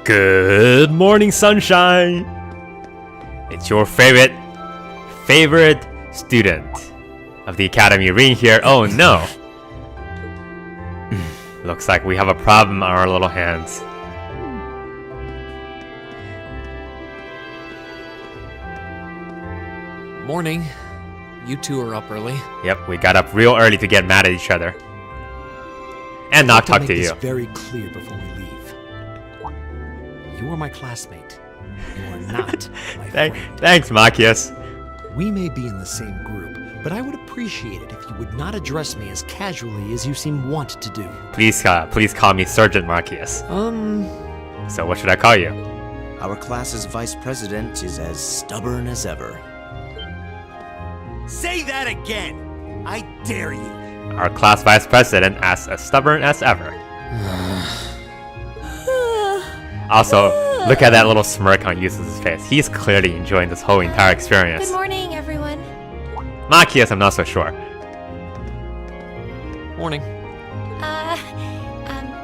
Good morning, sunshine! It's your favorite student of the Academy, Rean here. Oh no! Looks like we have a problem on our little hands. Morning. You two are up early. Yep, we got up real early to get mad at each other. And not talk to you. Make this very clear before we leave. You are my classmate. You are not my friend. Thanks, Machias. We may be in the same group, but I would appreciate it if you would not address me as casually as you seem wont to do. Please call me Sergeant Machias. So what should I call you? Our class's vice president is as stubborn as ever. Say that again! I dare you! Our class vice president as stubborn as ever. Also, look at that little smirk on Eustace's face. He's clearly enjoying this whole entire experience. Good morning, everyone. Machias, I'm not so sure. Morning.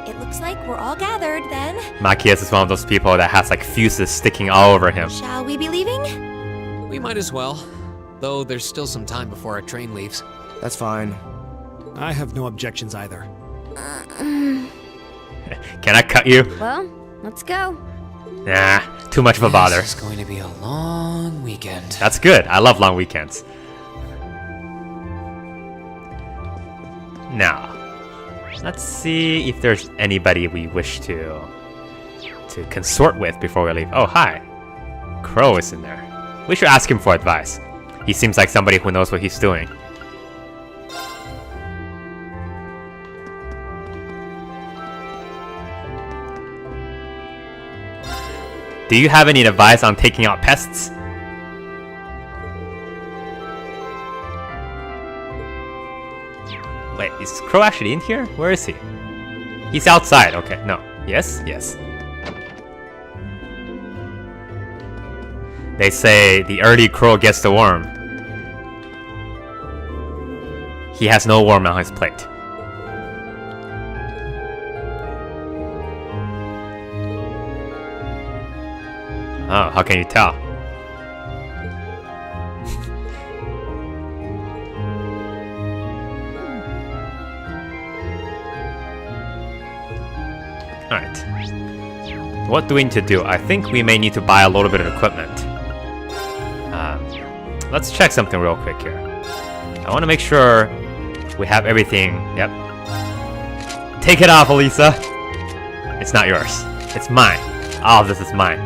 It looks like we're all gathered then. Machias is one of those people that has like fuses sticking all over him. Shall we be leaving? We might as well. Though there's still some time before our train leaves. That's fine. I have no objections either. Can I cut you? Well, let's go. Nah, too much of a bother. This is going to be a long weekend. That's good. I love long weekends. Now, let's see if there's anybody we wish to consort with before we leave. Oh, hi. Crow is in there. We should ask him for advice. He seems like somebody who knows what he's doing. Do you have any advice on taking out pests? Wait, is Crow actually in here? Where is he? He's outside. Okay, no. Yes, yes. They say the early crow gets the worm. He has no worm on his plate. Oh, how can you tell? Alright. What do we need to do? I think we may need to buy a little bit of equipment. Let's check something real quick here. I want to make sure we have everything. Yep. Take it off, Elisa. It's not yours. It's mine. All of this is mine.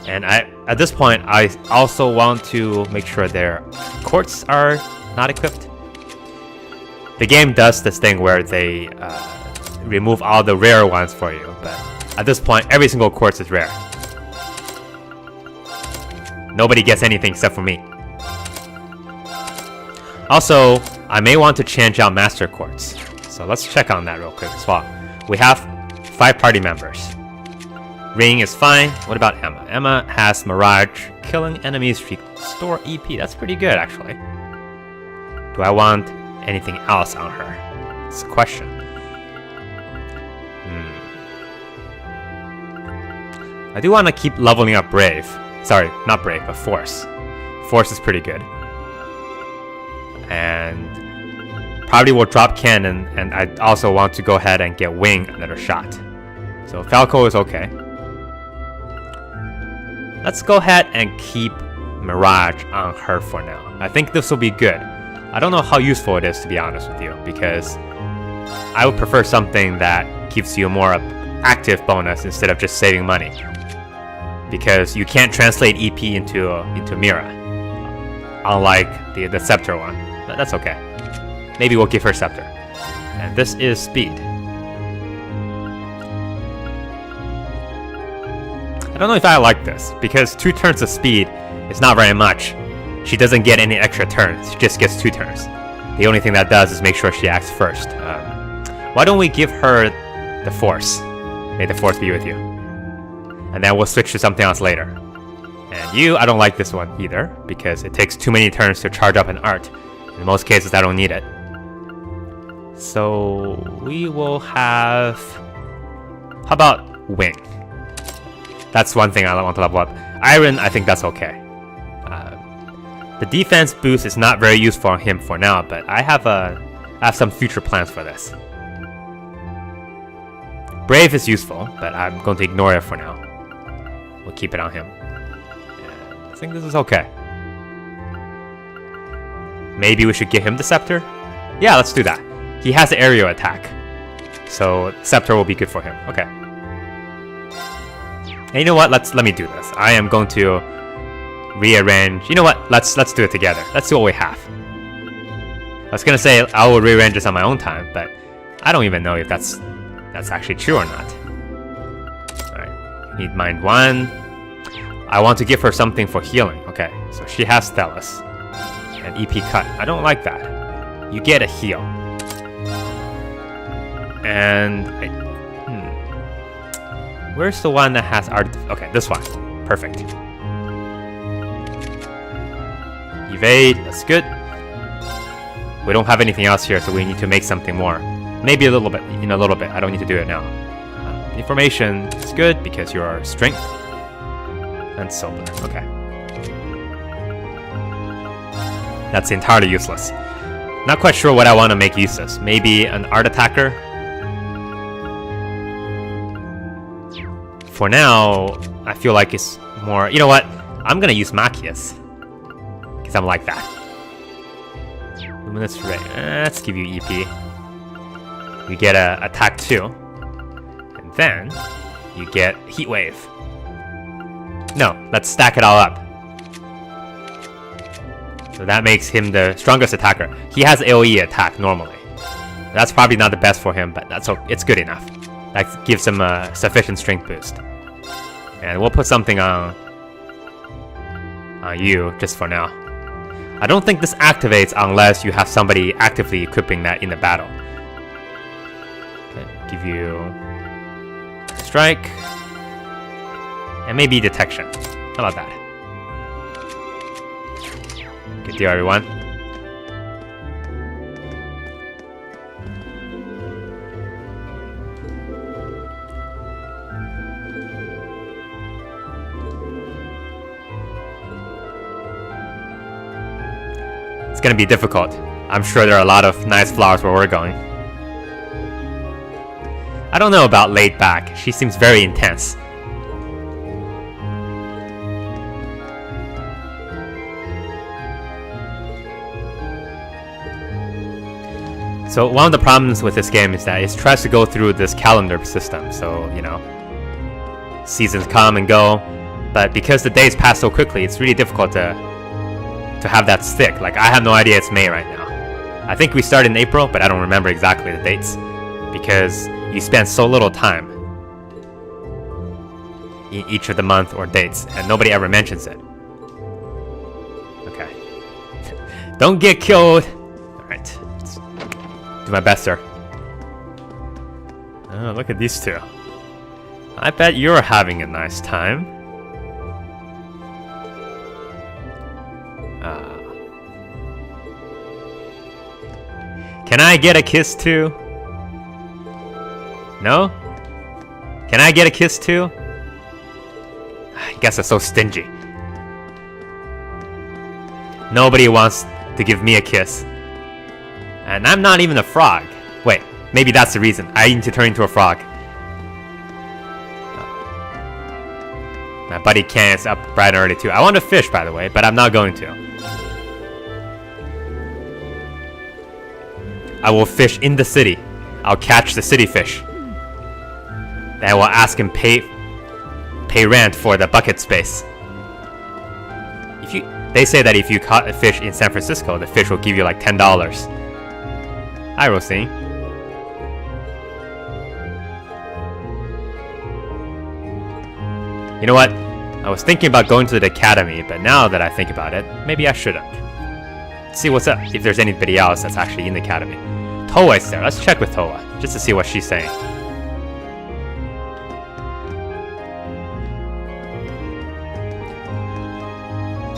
And at this point, I also want to make sure their quartz are not equipped. The game does this thing where they remove all the rare ones for you, but at this point, every single quartz is rare. Nobody gets anything except for me. Also, I may want to change out Master Quartz. So let's check on that real quick as well. We have 5 party members. Ring is fine. What about Emma? Emma has Mirage. Killing enemies restore EP. That's pretty good, actually. Do I want anything else on her? It's a question. I do want to keep leveling up Brave. Sorry, not Brave, but Force. Force is pretty good. And probably will drop Cannon, and I also want to go ahead and get Wing another shot. So Falco is okay. Let's go ahead and keep Mirage on her for now. I think this will be good. I don't know how useful it is, to be honest with you, because I would prefer something that gives you a more active bonus instead of just saving money. Because you can't translate EP into Mira, unlike the Scepter one. But that's okay. Maybe we'll give her Scepter. And this is speed. I don't know if I like this, because 2 turns of speed is not very much. She doesn't get any extra turns, she just gets 2 turns. The only thing that does is make sure she acts first. Why don't we give her the Force? May the Force be with you. And then we'll switch to something else later. And you, I don't like this one either, because it takes too many turns to charge up an art. In most cases, I don't need it. So we will have How about Wing? That's one thing I want to level up. Iron, I think that's okay. The defense boost is not very useful on him for now, but I have some future plans for this. Brave is useful, but I'm going to ignore it for now. We'll keep it on him. Yeah, I think this is okay. Maybe we should give him the Scepter? Yeah, let's do that. He has the aerial attack, so Scepter will be good for him. Okay. And you know what? Let me do this. I am going to rearrange. You know what? Let's do it together. Let's do what we have. I was gonna say I will rearrange this on my own time, but I don't even know if that's actually true or not. Alright. Need Mind 1. I want to give her something for healing. Okay, so she has Stellus. And EP Cut. I don't like that. You get a heal. And where's the one that has art? Okay, this one. Perfect. Evade, that's good. We don't have anything else here, so we need to make something more. Maybe a little bit, in a little bit. I don't need to do it now. Information is good because you're strength. And solar, okay. That's entirely useless. Not quite sure what I want to make useless. Maybe an art attacker? For now, I feel like it's more... You know what? I'm gonna use Machias. Because I'm like that. Luminous Ray. Let's give you EP. You get a attack 2. And then, you get Heat Wave. No, let's stack it all up. So that makes him the strongest attacker. He has AoE attack normally. That's probably not the best for him, but it's good enough. That gives him a sufficient strength boost. And we'll put something on you just for now. I don't think this activates unless you have somebody actively equipping that in the battle. Okay, give you strike and maybe detection. How about that? Good deal, everyone. It's gonna be difficult. I'm sure there are a lot of nice flowers where we're going. I don't know about laid back. She seems very intense. So one of the problems with this game is that it tries to go through this calendar system. So, you know, seasons come and go, but because the days pass so quickly, it's really difficult to have that stick. Like, I have no idea it's May right now. I think we started in April, but I don't remember exactly the dates because you spend so little time in each of the month or dates, and nobody ever mentions it. Okay. Don't get killed. All right. Do my best, sir. Oh, look at these two. I bet you're having a nice time. Can I get a kiss too? No? Can I get a kiss too? I guess I'm so stingy. Nobody wants to give me a kiss. And I'm not even a frog. Wait, maybe that's the reason. I need to turn into a frog. My buddy Ken is up bright and early too. I want to fish, by the way, but I'm not going to. I will fish in the city. I'll catch the city fish. Then I will ask him pay rent for the bucket space. They say that if you caught a fish in San Francisco, the fish will give you like $10. Hi, Rosine. You know what? I was thinking about going to the academy, but now that I think about it, maybe I shouldn't. Let's see what's up, if there's anybody else that's actually in the academy. Toa is there. Let's check with Toa, just to see what she's saying.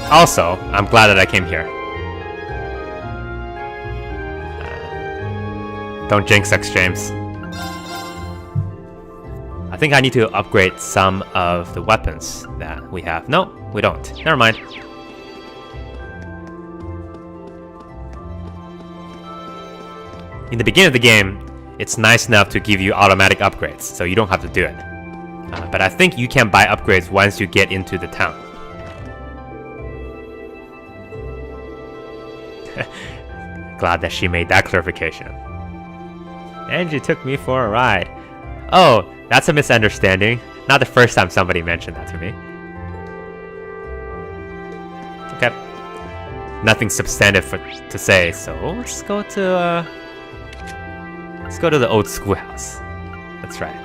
Also, I'm glad that I came here. Don't jinx us, James. I think I need to upgrade some of the weapons that we have. No, we don't. Never mind. In the beginning of the game, it's nice enough to give you automatic upgrades, so you don't have to do it. But I think you can buy upgrades once you get into the town. Glad that she made that clarification. Angie took me for a ride. Oh, that's a misunderstanding. Not the first time somebody mentioned that to me. Okay. Nothing substantive to say, so let's go to the old schoolhouse. That's right.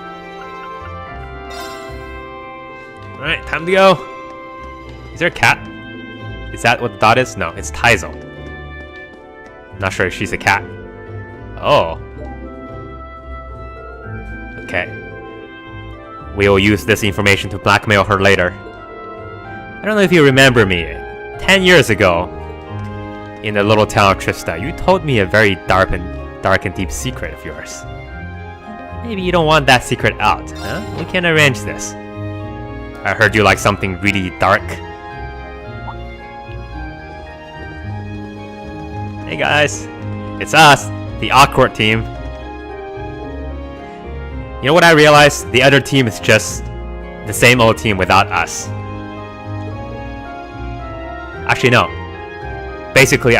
Alright, time to go. Is there a cat? Is that what the dot is? No, it's Taizo. Not sure if she's a cat. Oh. Okay. We will use this information to blackmail her later. I don't know if you remember me. 10 years ago, in the little town of Trista, you told me a very dark and deep secret of yours. Maybe you don't want that secret out, huh? We can arrange this. I heard you like something really dark. Hey guys, it's us, the awkward team. You know what I realized? The other team is just the same old team without us. Actually, no. Basically,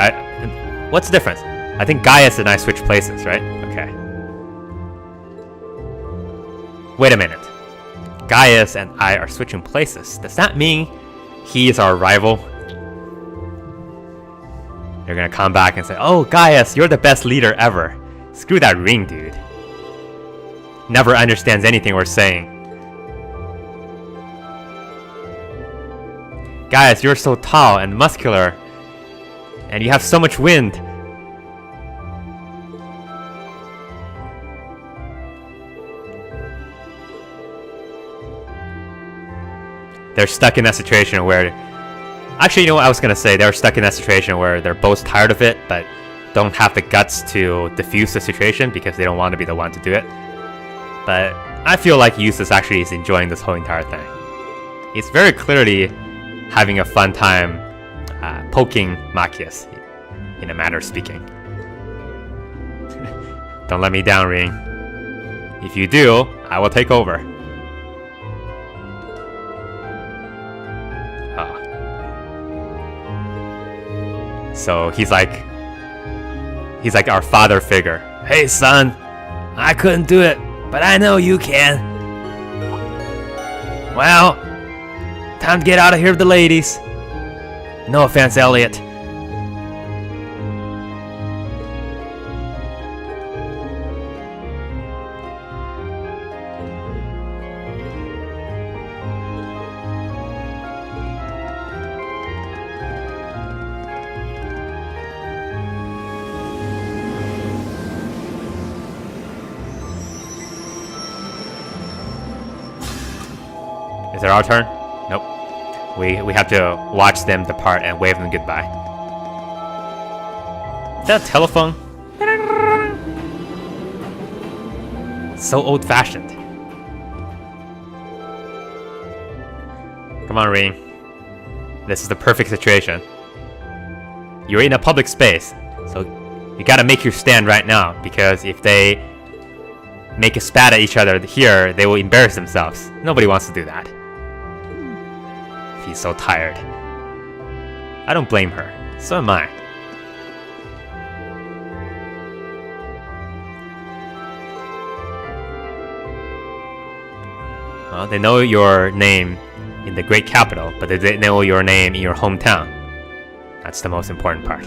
what's the difference? I think Gaius and I switched places, right? Okay. Wait a minute. Gaius and I are switching places. Does that mean he is our rival? They're gonna come back and say, "Oh, Gaius, you're the best leader ever." Screw that Rean dude. Never understands anything we're saying. Gaius, you're so tall and muscular, and you have so much wind. They're stuck in that situation where... Actually, you know what I was gonna say? They're stuck in that situation where they're both tired of it, but don't have the guts to defuse the situation because they don't want to be the one to do it. But I feel like Eustace actually is enjoying this whole entire thing. He's very clearly having a fun time poking Machias, in a manner of speaking. Don't let me down, Rean. If you do, I will take over. So he's like our father figure. Hey son, I couldn't do it, but I know you can. Well, time to get out of here with the ladies. No offense, Elliot. Is it our turn? Nope. We have to watch them depart and wave them goodbye. Is that a telephone? So old-fashioned. Come on, Rean. This is the perfect situation. You're in a public space, so you gotta make your stand right now, because if they make a spat at each other here, they will embarrass themselves. Nobody wants to do that. He's so tired. I don't blame her. So am I. Well, they know your name in the great capital, but they didn't know your name in your hometown. That's the most important part.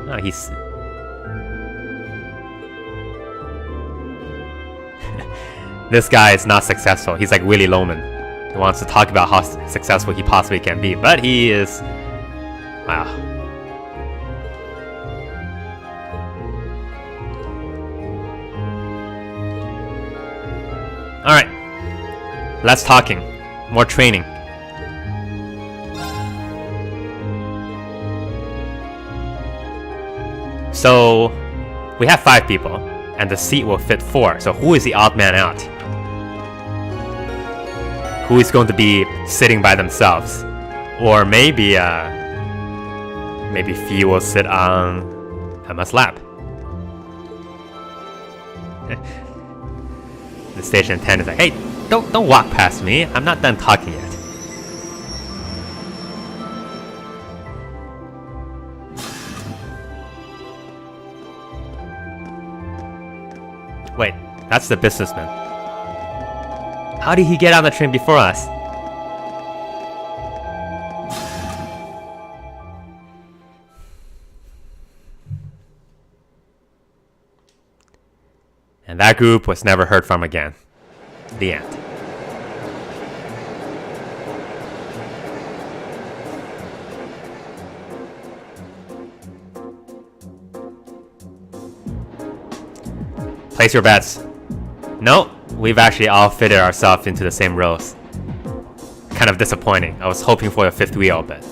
Oh, he's... This guy is not successful. He's like Willy Loman. He wants to talk about how successful he possibly can be, but he is... Wow. Alright. Less talking. More training. So, we have 5 people. and the seat will fit 4. So who is the odd man out? Who is going to be sitting by themselves? Or maybe Fee will sit on Emma's lap. The station attendant is like, hey, don't walk past me. I'm not done talking yet. Wait, that's the businessman. How did he get on the train before us? And that group was never heard from again. The end. Place your bets. No, we've actually all fitted ourselves into the same rows. Kind of disappointing. I was hoping for a 5th wheel, but...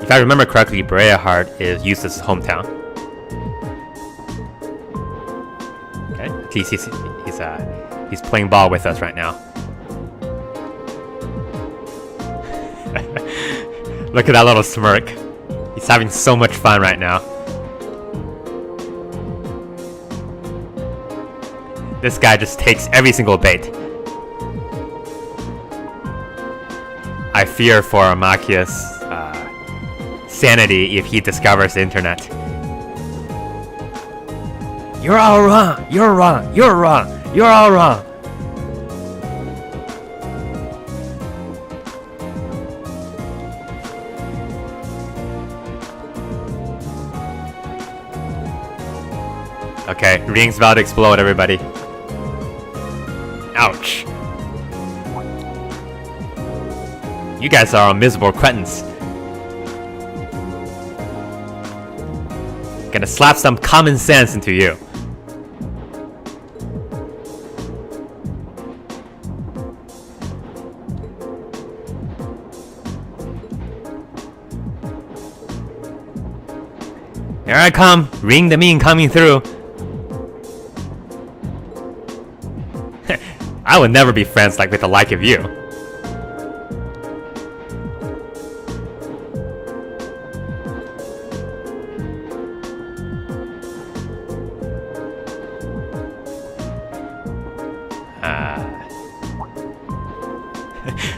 If I remember correctly, Breahart is Eustace's hometown. Okay, at least he's playing ball with us right now. Look at that little smirk. He's having so much fun right now. This guy just takes every single bait. I fear for Amakia's sanity if he discovers the internet. You're all wrong. You're wrong. You're wrong. You're all wrong. Okay, Rean's about to explode, everybody. Ouch. You guys are all miserable cretins. Gonna slap some common sense into you. Here I come, Ring the Mean coming through. I would never be friends with the like of you.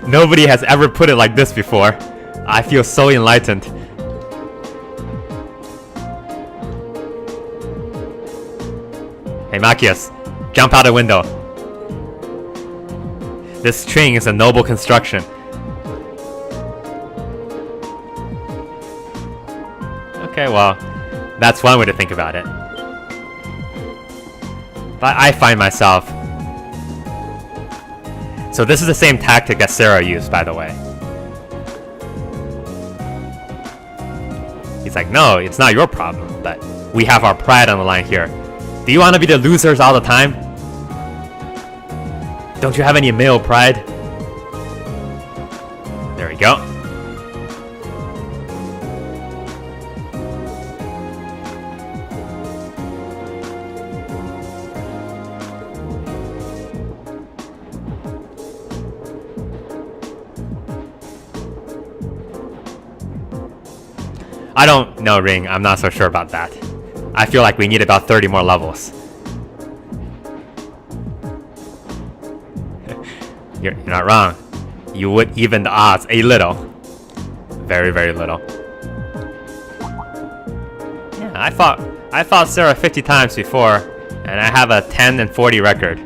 Nobody has ever put it like this before. I feel so enlightened. Hey Machias, jump out the window. This train is a noble construction. Okay, well, that's one way to think about it. But I find myself... So this is the same tactic that Sarah used, by the way. He's like, no, it's not your problem, but we have our pride on the line here. Do you want to be the losers all the time? Don't you have any male pride? There we go. I don't know, Ring. I'm not so sure about that. I feel like we need about 30 more levels. You're not wrong. You would even the odds a little. Very, very little. Yeah, I fought Sarah 50 times before, and I have a 10 and 40 record.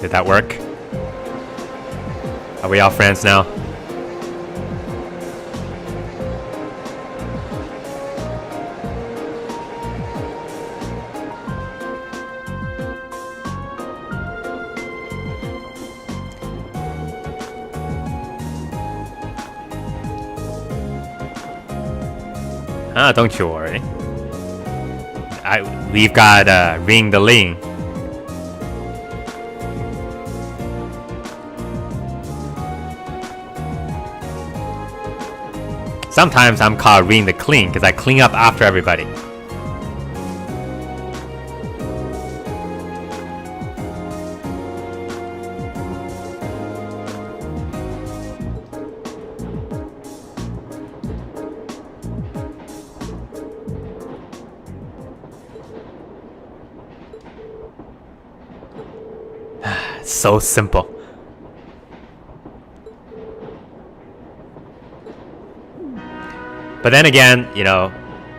Did that work? Are we all friends now? Don't you worry. We've got Ring the Ling. Sometimes I'm called Rean the Clean because I clean up after everybody. So simple. But then again, you know,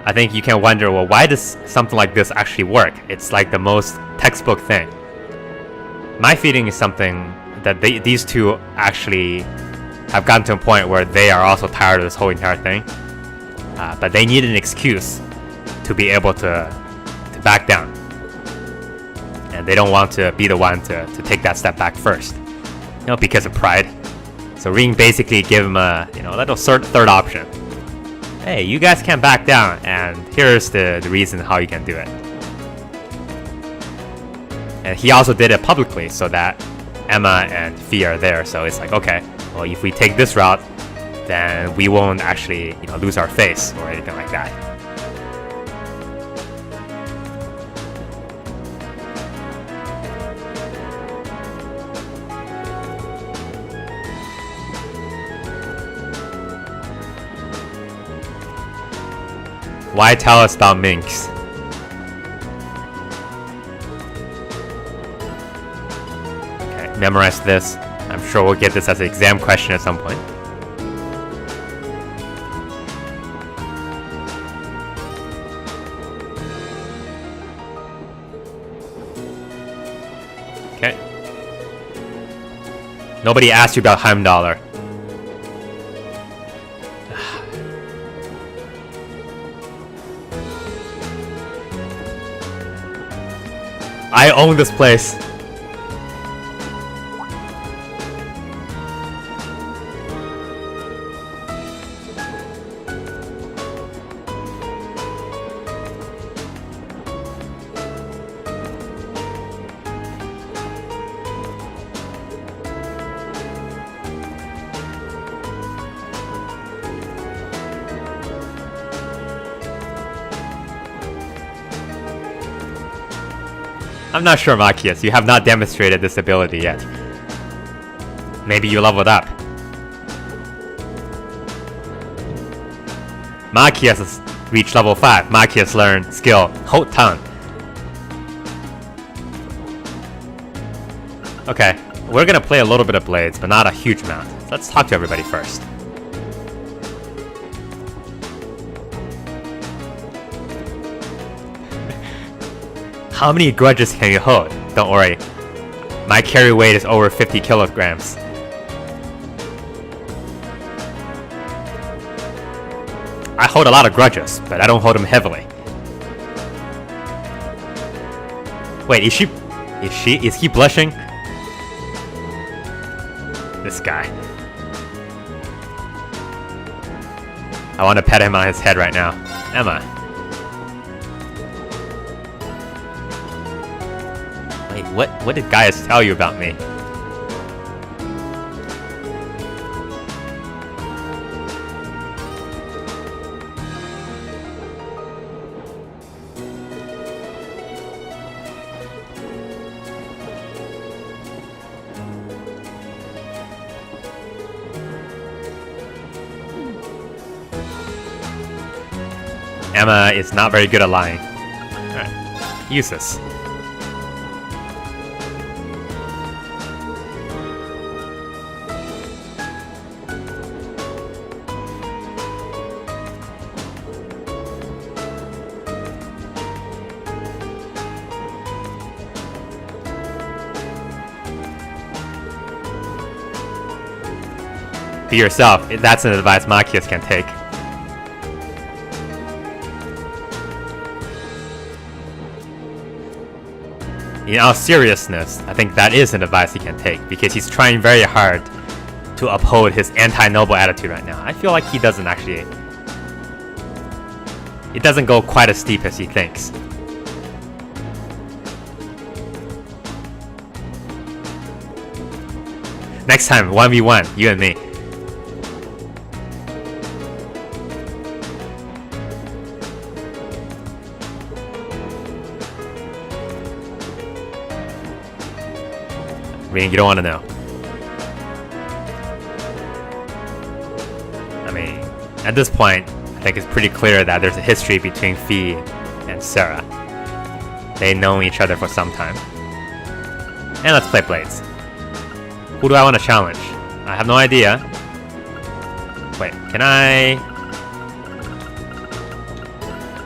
I think you can wonder, well, why does something like this actually work? It's like the most textbook thing. My feeling is something that these two actually have gotten to a point where they are also tired of this whole entire thing. But they need an excuse to be able to back down. And they don't want to be the one to take that step back first, you know, because of pride. So Ring basically give him a, you know, little third option. Hey, you guys can't back down, and here's the reason how you can do it. And he also did it publicly so that Emma and Fee are there. So it's like, okay, well, if we take this route, then we won't actually, you know, lose our face or anything like that. Why tell us about minks? Okay, memorize this. I'm sure we'll get this as an exam question at some point. Okay. Nobody asked you about Heimdallr. I own this place. I'm not sure, Machias. You have not demonstrated this ability yet. Maybe you leveled up. Machias has reached level 5. Machias learned skill Hold Tongue. Okay, we're gonna play a little bit of Blades, but not a huge amount. So let's talk to everybody first. How many grudges can you hold? Don't worry. My carry weight is over 50 kilograms. I hold a lot of grudges, but I don't hold them heavily. Wait, is he blushing? This guy. I want to pet him on his head right now. Emma. What did Gaius tell you about me? Emma is not very good at lying. Alright, use this. Be yourself. That's an advice Machias can take. In all seriousness, I think that is an advice he can take because he's trying very hard to uphold his anti-noble attitude right now. I feel like he doesn't actually it doesn't go quite as steep as he thinks. Next time, 1v1, you and me. Rean, you don't want to know. I mean, at this point, I think it's pretty clear that there's a history between Fee and Sarah. They've known each other for some time. And let's play Blades. Who do I want to challenge? I have no idea. Wait, can I...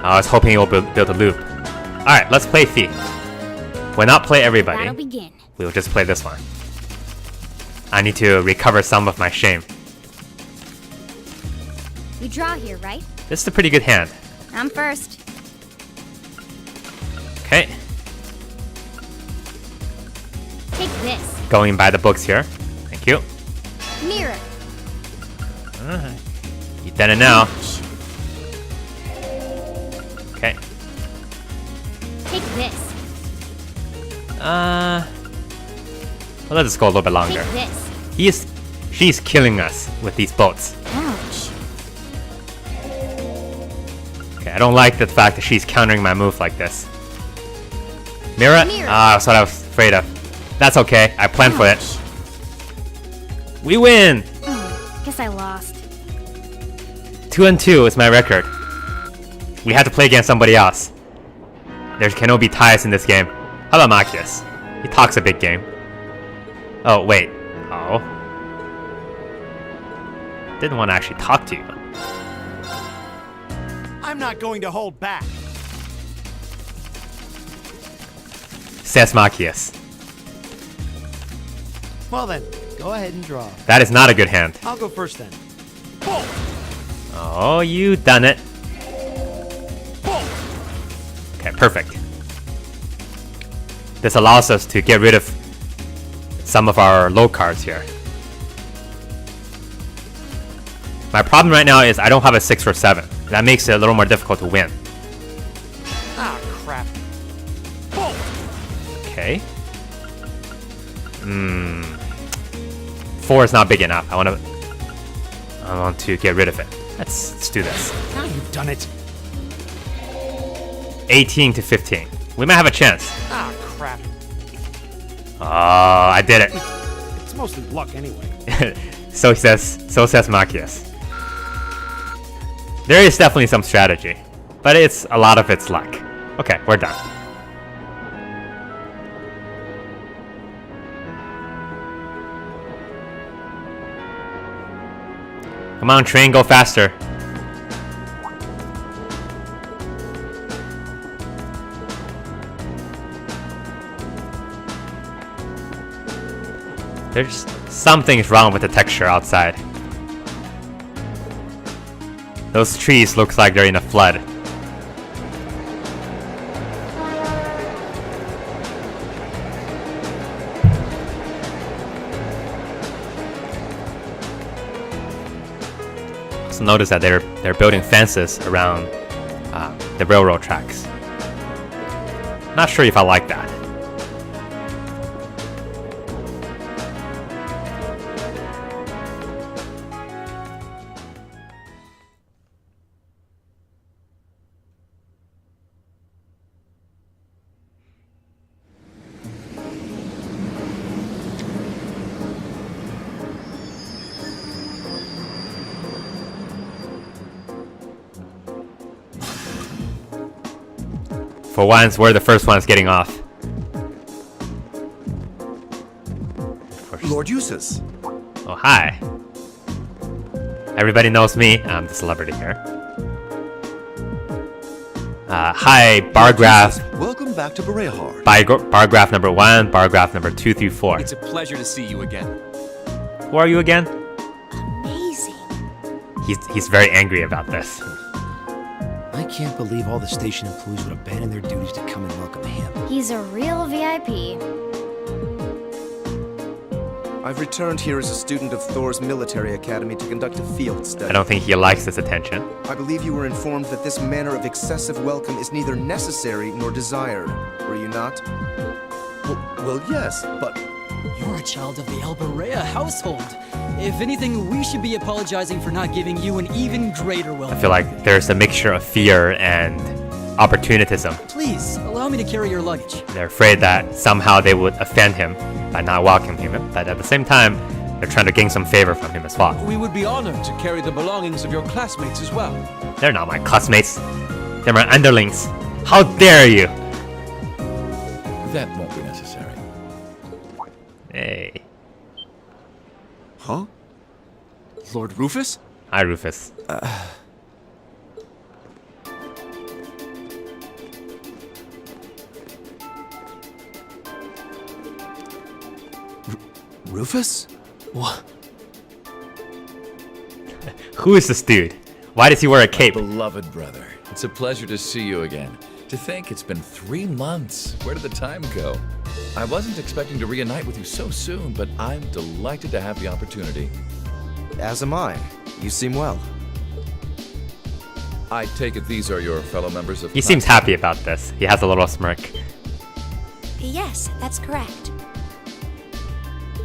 I was hoping it will build a loop. Alright, let's play Fee. We'll not play everybody. That'll begin. We'll just play this one. I need to recover some of my shame. You draw here, right? This is a pretty good hand. I'm first. Okay, Take this. going by the books here. Thank you. Mirror. You done it now. Okay. Take this. Well, let's go a little bit longer. Take this. She's killing us with these boats. Ouch. Okay, I don't like the fact that she's countering my move like this. Mirror? Mirror. Ah, that's what I was afraid of. That's okay, I planned for it. We win! Guess I lost. 2-2 is my record. We have to play against somebody else. There cannot be ties in this game. How about Machias? He talks a big game. Oh, wait. Oh. Didn't want to actually talk to you. I'm not going to hold back. Says Machias. Well then, go ahead and draw. That is not a good hand. I'll go first then. Boom! Oh, you done it. Boom! Okay, perfect. This allows us to get rid of some of our low cards here. My problem right now is I don't have a 6 or 7. That makes it a little more difficult to win. Ah, crap. Boom! Okay. 4 is not big enough. I want to get rid of it. Let's do this. Now you've done it. 18 to 15. We might have a chance. Ah, crap. Oh, I did it. It's mostly luck anyway. So says Machias. There is definitely some strategy, but a lot of it's luck. Okay, we're done. Come on, train, go faster. There's something's wrong with the texture outside. Those trees look like they're in a flood. Also notice that they're building fences around the railroad tracks. Not sure if I like that. For once, we're the first ones getting off. Lord Eustace. Oh, hi. Everybody knows me. I'm the celebrity here. Hi, bar graph. Welcome back to Berehard. Bar graph number 1, bar graph number 2 through 4. It's a pleasure to see you again. Who are you again? Amazing. He's very angry about this. I can't believe all the station employees would abandon their duties to come and welcome him. He's a real VIP. I've returned here as a student of Thor's military academy to conduct a field study. I don't think he likes this attention. I believe you were informed that this manner of excessive welcome is neither necessary nor desired. Were you not? Well, yes, but You're a child of the Alberea household. If anything, we should be apologizing for not giving you an even greater I welcome. feel like there's a mixture of fear and opportunism. Please, allow me to carry your luggage. They're afraid that somehow they would offend him by not welcoming him, but at the same time, they're trying to gain some favor from him as well. We would be honored to carry the belongings of your classmates as well. They're not my classmates. They're my underlings. How dare you? That won't be necessary. Hey. Huh? Lord Rufus? Hi, Rufus. Rufus? What? Who is this dude? Why does he wear a cape? Beloved brother, it's a pleasure to see you again. To think it's been 3 months. Where did the time go? I wasn't expecting to reunite with you so soon, but I'm delighted to have the opportunity. As am I. You seem well. I take it these are your fellow members of He seems happy about this. He has a little smirk. Yes, that's correct.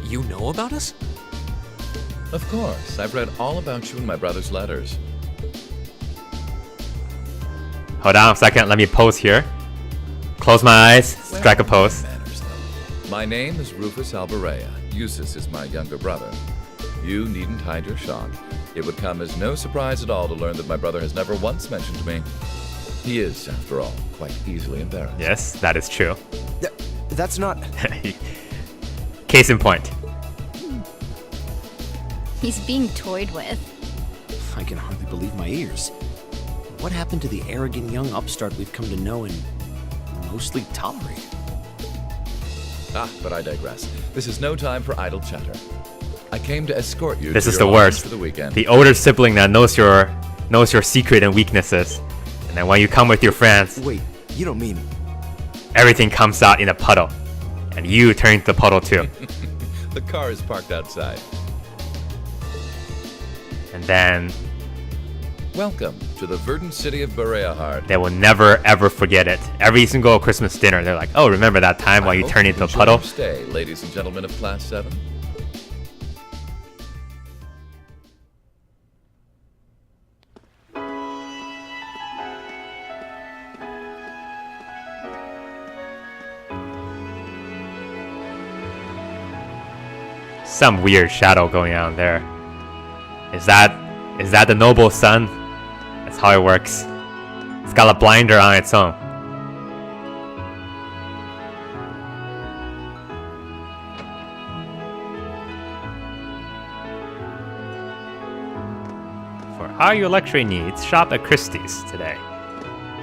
You know about us? Of course, I've read all about you in my brother's letters. Hold on a second, let me pose here. Close my eyes, strike a pose. Manners, though. My name is Rufus Alberea. Eustace is my younger brother. You needn't hide your shock. It would come as no surprise at all to learn that my brother has never once mentioned me. He is, after all, quite easily embarrassed. Yes, that is true. That's not... Case in point. He's being toyed with. I can hardly believe my ears. What happened to the arrogant young upstart we've come to know and mostly tolerate? But I digress. This is no time for idle chatter. I came to escort you This to is your the lodge worst. for the weekend. The older sibling that knows your secret and weaknesses. And then when you come with your friends, Wait, you don't mean... everything comes out in a puddle. And you turn into the puddle too. The car is parked outside. And then Welcome to the verdant city of Bereahard. they will never ever forget it. Every single Christmas dinner, they're like, oh, remember that time when you turned into a puddle? Stay, ladies and gentlemen of Class 7. Some weird shadow going on there. Is that the noble sun? That's how it works. It's got a blinder on its own. For all your luxury needs, shop at Christie's today.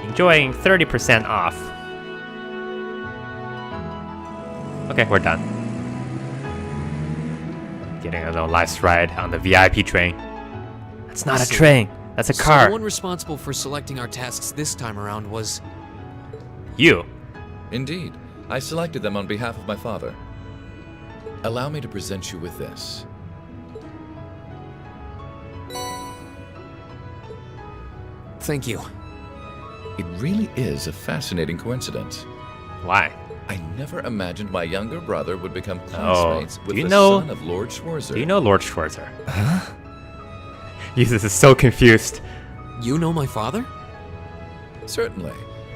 Enjoying 30% off. Okay, we're done. Getting a little nice ride on the VIP train. That's not a train. That's a So car. the one responsible for selecting our tasks this time around was... You. Indeed, I selected them on behalf of my father. Allow me to present you with this. Thank you. It really is a fascinating coincidence. Why? I never imagined my younger brother would become classmates with do you the know- son of Lord Schwarzer. Do you know Lord Schwarzer? Huh? Jesus is so confused. You know my father? Certainly.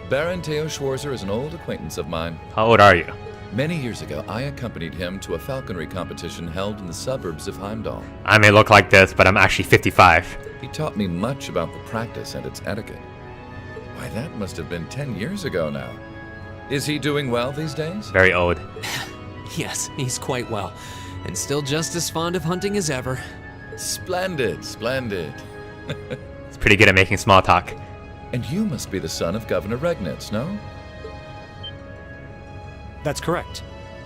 Baron Theo Schwarzer is an old acquaintance of mine. How old are you? Many years ago, I accompanied him to a falconry competition held in the suburbs of Heimdall. I may look like this, but I'm actually 55. He taught me much about the practice and its etiquette. Why, that must have been 10 years ago now. Is he doing well these days? Very old. Yes, he's quite well. And still just as fond of hunting as ever. Splendid, splendid. He's pretty good at making small talk. And you must be the son of Governor Regnitz, no? That's correct.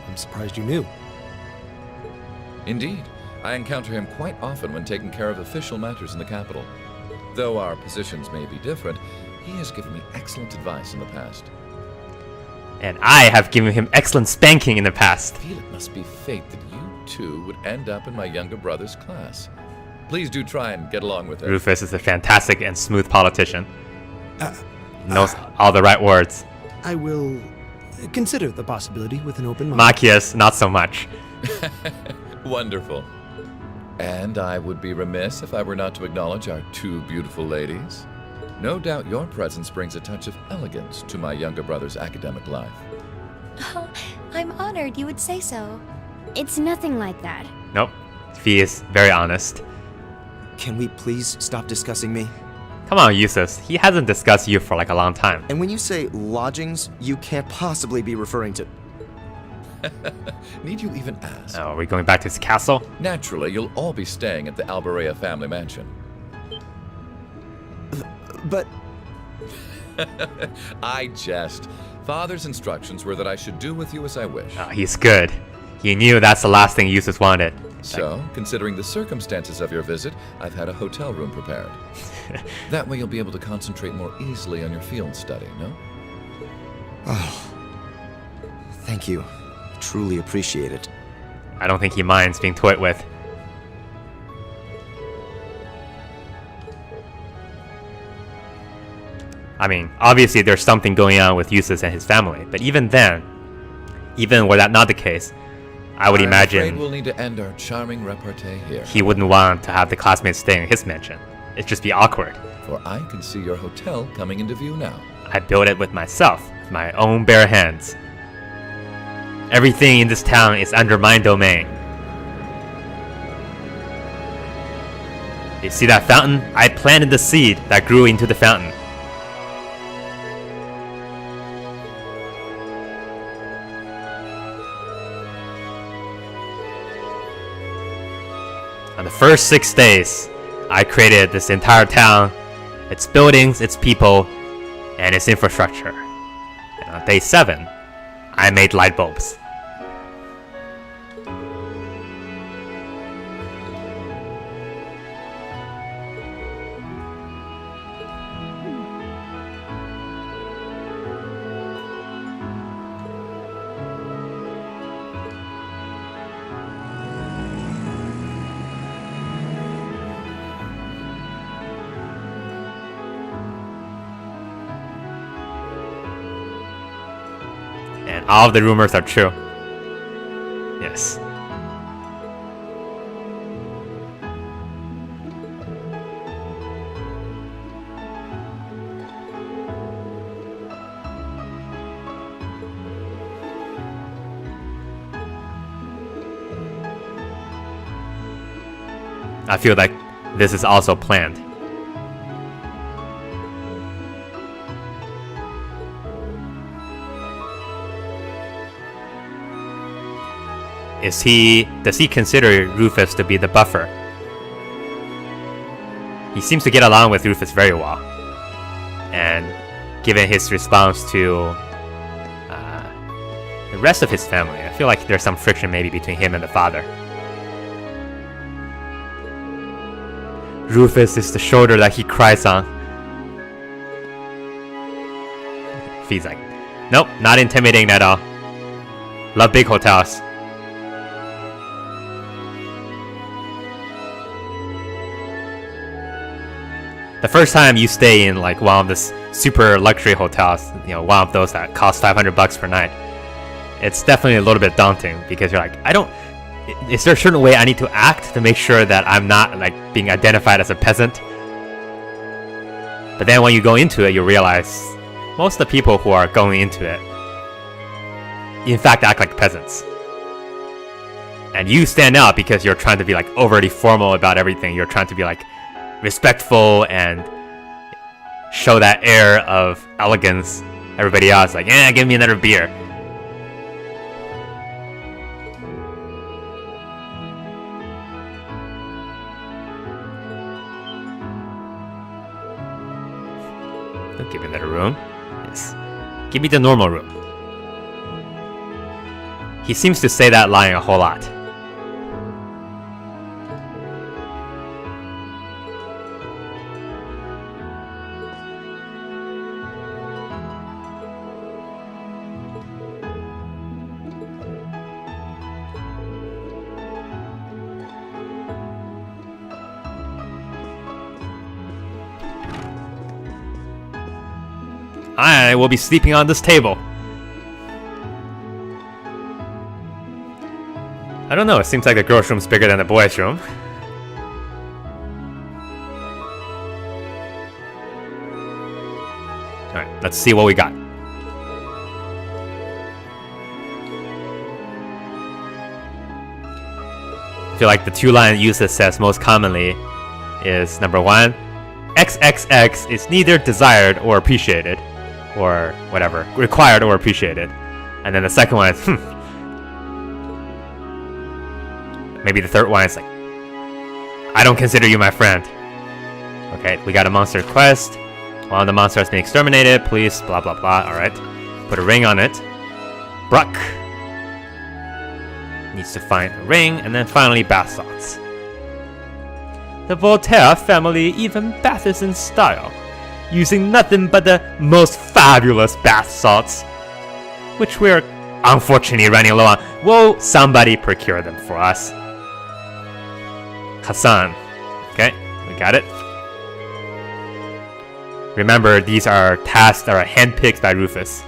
I'm surprised you knew. Indeed. I encounter him quite often when taking care of official matters in the capital. Though our positions may be different, he has given me excellent advice in the past. And I have given him excellent spanking in the past. I feel it must be fate that you too would end up in my younger brother's class. Please do try and get along with it. Rufus is a fantastic and smooth politician. Knows all the right words. I will consider the possibility with an open mind. Machias, not so much. Wonderful. And I would be remiss if I were not to acknowledge our two beautiful ladies. No doubt your presence brings a touch of elegance to my younger brother's academic life. Oh, I'm honored you would say so. It's nothing like that. Nope. Fee is very honest. Can we please stop discussing me? Come on, Eustace. He hasn't discussed you for like a long time. And when you say lodgings, you can't possibly be referring to... Need you even ask? Oh, are we going back to his castle? Naturally, you'll all be staying at the Alberea family mansion. But... I jest. Father's instructions were that I should do with you as I wish. Oh, he's good. He knew that's the last thing Eustace wanted. So, considering the circumstances of your visit, I've had a hotel room prepared. That way you'll be able to concentrate more easily on your field study, no? Oh, thank you. Truly appreciate it. I don't think he minds being toyed with. I mean, obviously there's something going on with Eustace and his family, but even then, even were that not the case, I would I'm imagine afraid we'll need to end our charming repartee here. he wouldn't want to have the classmates staying in his mansion. It'd just be awkward. For I can see your hotel coming into view now. I built it with myself, with my own bare hands. Everything in this town is under my domain. You see that fountain? I planted the seed that grew into the fountain. On the first 6 days, I created this entire town, its buildings, its people, and its infrastructure. And on day 7, I made light bulbs. And all of the rumors are true. Yes. I feel like this is also planned. Does he consider Rufus to be the buffer? He seems to get along with Rufus very well. And given his response to the rest of his family, I feel like there's some friction maybe between him and the father. Rufus is the shoulder that he cries on. Fee's like, nope, not intimidating at all. Love big hotels. The first time you stay in like one of the super luxury hotels, you know, one of those that cost $500 per night, it's definitely a little bit daunting because you're like, is there a certain way I need to act to make sure that I'm not like being identified as a peasant? But then when you go into it, you realize most of the people who are going into it, in fact, act like peasants. And you stand out because you're trying to be like overly formal about everything. You're trying to be like respectful and show that air of elegance. Everybody else like, give me another beer. Don't give me another room. Yes. Give me the normal room. He seems to say that line a whole lot. I will be sleeping on this table. I don't know, it seems like the girls' room's bigger than the boys' room. Alright, let's see what we got. I feel like the two-line usage says most commonly is number 1, XXX is neither desired or appreciated, or whatever, required or appreciated. And then the second one is, Maybe the third one is like, I don't consider you my friend. Okay, we got a monster quest. One of the monsters has been exterminated. Please, blah blah blah. Alright. Put a ring on it. Bruck needs to find a ring, and then finally bath salts. The Voltaire family even bathes in style, using nothing but the most fabulous bath salts, which we're unfortunately running low on. Will somebody procure them for us? Hassan. Okay, we got it. Remember, these are tasks that are handpicked by Rufus.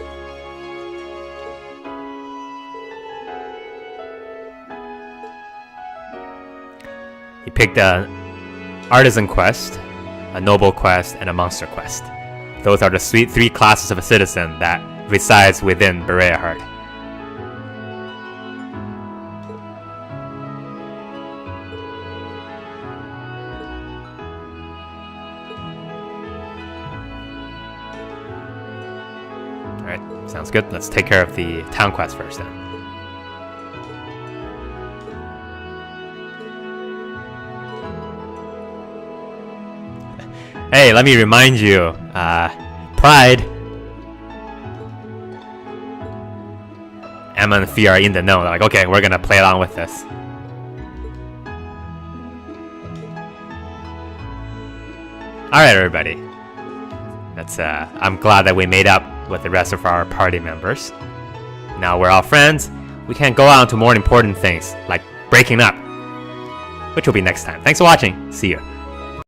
He picked an artisan quest, a noble quest, and a monster quest. Those are the three classes of a citizen that resides within Berea Heart. Alright, sounds good. Let's take care of the town quest first then. Hey, let me remind you, Pride. Emma and Fia are in the know. They're like, okay, we're gonna play along with this. Alright, everybody. That's, I'm glad that we made up with the rest of our party members. Now we're all friends. We can go on to more important things, like breaking up. Which will be next time. Thanks for watching. See you.